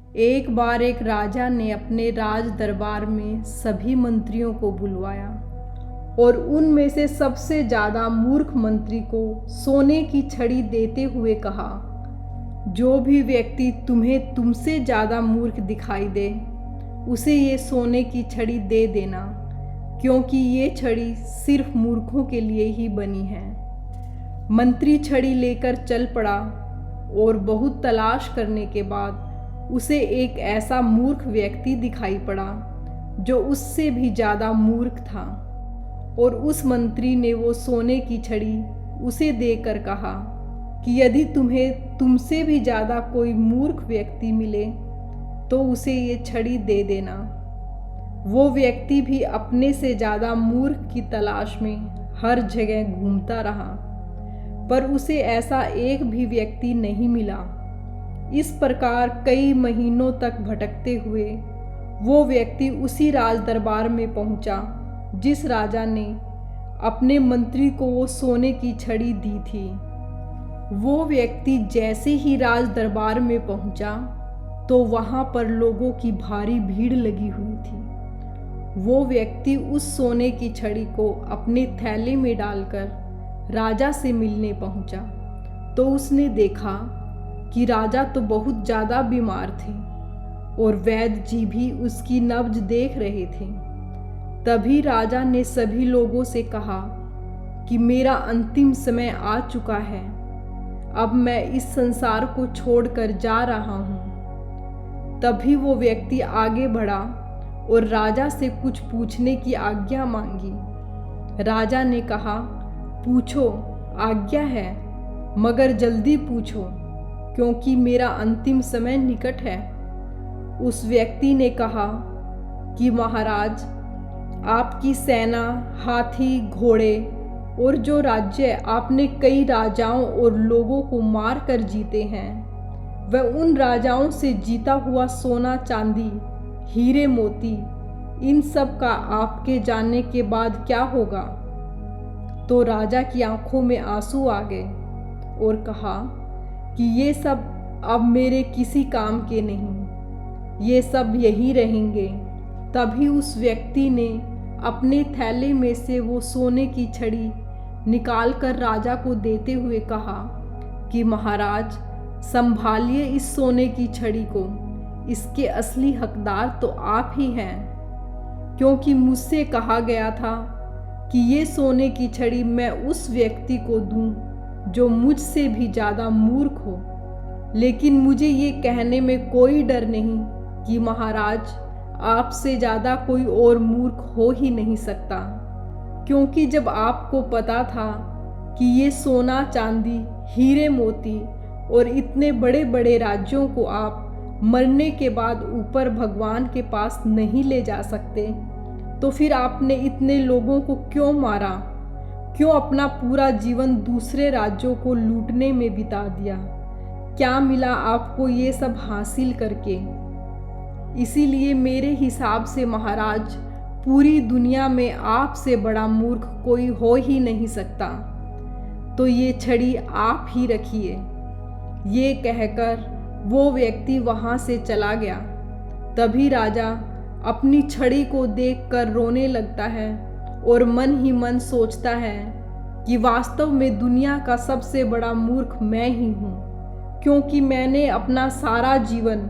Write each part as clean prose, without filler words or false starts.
एक बार एक राजा ने अपने राज दरबार में सभी मंत्रियों को बुलवाया और उनमें से सबसे ज़्यादा मूर्ख मंत्री को सोने की छड़ी देते हुए कहा, जो भी व्यक्ति तुम्हें तुमसे ज़्यादा मूर्ख दिखाई दे उसे ये सोने की छड़ी दे देना, क्योंकि ये छड़ी सिर्फ मूर्खों के लिए ही बनी है। मंत्री छड़ी लेकर चल पड़ा और बहुत तलाश करने के बाद उसे एक ऐसा मूर्ख व्यक्ति दिखाई पड़ा जो उससे भी ज़्यादा मूर्ख था, और उस मंत्री ने वो सोने की छड़ी उसे देकर कहा कि यदि तुम्हें तुमसे भी ज़्यादा कोई मूर्ख व्यक्ति मिले तो उसे ये छड़ी दे देना। वो व्यक्ति भी अपने से ज़्यादा मूर्ख की तलाश में हर जगह घूमता रहा, पर उसे ऐसा एक भी व्यक्ति नहीं मिला। इस प्रकार कई महीनों तक भटकते हुए वो व्यक्ति उसी राज दरबार में पहुंचा जिस राजा ने अपने मंत्री को वो सोने की छड़ी दी थी। वो व्यक्ति जैसे ही राज दरबार में पहुंचा तो वहां पर लोगों की भारी भीड़ लगी हुई थी। वो व्यक्ति उस सोने की छड़ी को अपने थैले में डालकर राजा से मिलने पहुंचा तो उसने देखा कि राजा तो बहुत ज़्यादा बीमार थे और वैद्य जी भी उसकी नब्ज देख रहे थे। तभी राजा ने सभी लोगों से कहा कि मेरा अंतिम समय आ चुका है, अब मैं इस संसार को छोड़कर जा रहा हूँ। तभी वो व्यक्ति आगे बढ़ा और राजा से कुछ पूछने की आज्ञा मांगी। राजा ने कहा, पूछो, आज्ञा है, मगर जल्दी पूछो क्योंकि मेरा अंतिम समय निकट है। उस व्यक्ति ने कहा कि महाराज, आपकी सेना, हाथी, घोड़े और जो राज्य आपने कई राजाओं और लोगों को मार कर जीते हैं, वह उन राजाओं से जीता हुआ सोना, चांदी, हीरे, मोती, इन सब का आपके जानने के बाद क्या होगा? तो राजा की आंखों में आंसू आ गए और कहा कि ये सब अब मेरे किसी काम के नहीं, ये सब यही रहेंगे। तभी उस व्यक्ति ने अपने थैले में से वो सोने की छड़ी निकालकर राजा को देते हुए कहा कि महाराज, संभालिए इस सोने की छड़ी को, इसके असली हकदार तो आप ही हैं, क्योंकि मुझसे कहा गया था कि ये सोने की छड़ी मैं उस व्यक्ति को दूं जो मुझसे भी ज़्यादा मूर्ख हो। लेकिन मुझे ये कहने में कोई डर नहीं कि महाराज, आपसे ज़्यादा कोई और मूर्ख हो ही नहीं सकता, क्योंकि जब आपको पता था कि ये सोना, चांदी, हीरे, मोती और इतने बड़े बड़े राज्यों को आप मरने के बाद ऊपर भगवान के पास नहीं ले जा सकते, तो फिर आपने इतने लोगों को क्यों मारा? क्यों अपना पूरा जीवन दूसरे राज्यों को लूटने में बिता दिया? क्या मिला आपको ये सब हासिल करके? इसीलिए मेरे हिसाब से महाराज, पूरी दुनिया में आपसे बड़ा मूर्ख कोई हो ही नहीं सकता, तो ये छड़ी आप ही रखिए। ये कहकर वो व्यक्ति वहाँ से चला गया। तभी राजा अपनी छड़ी को देखकर रोने लगता है और मन ही मन सोचता है कि वास्तव में दुनिया का सबसे बड़ा मूर्ख मैं ही हूँ, क्योंकि मैंने अपना सारा जीवन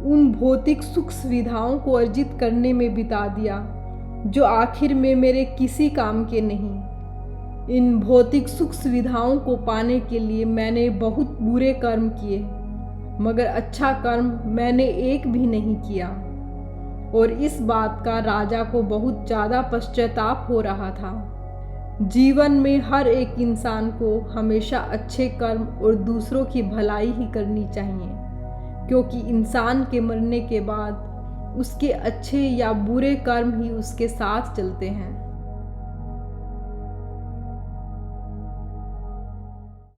उन भौतिक सुख सुविधाओं को अर्जित करने में बिता दिया जो आखिर में मेरे किसी काम के नहीं। इन भौतिक सुख सुविधाओं को पाने के लिए मैंने बहुत बुरे कर्म किए, मगर अच्छा कर्म मैंने एक भी नहीं किया। और इस बात का राजा को बहुत ज़्यादा पश्चाताप हो रहा था। जीवन में हर एक इंसान को हमेशा अच्छे कर्म और दूसरों की भलाई ही करनी चाहिए, क्योंकि इंसान के मरने के बाद उसके अच्छे या बुरे कर्म ही उसके साथ चलते हैं।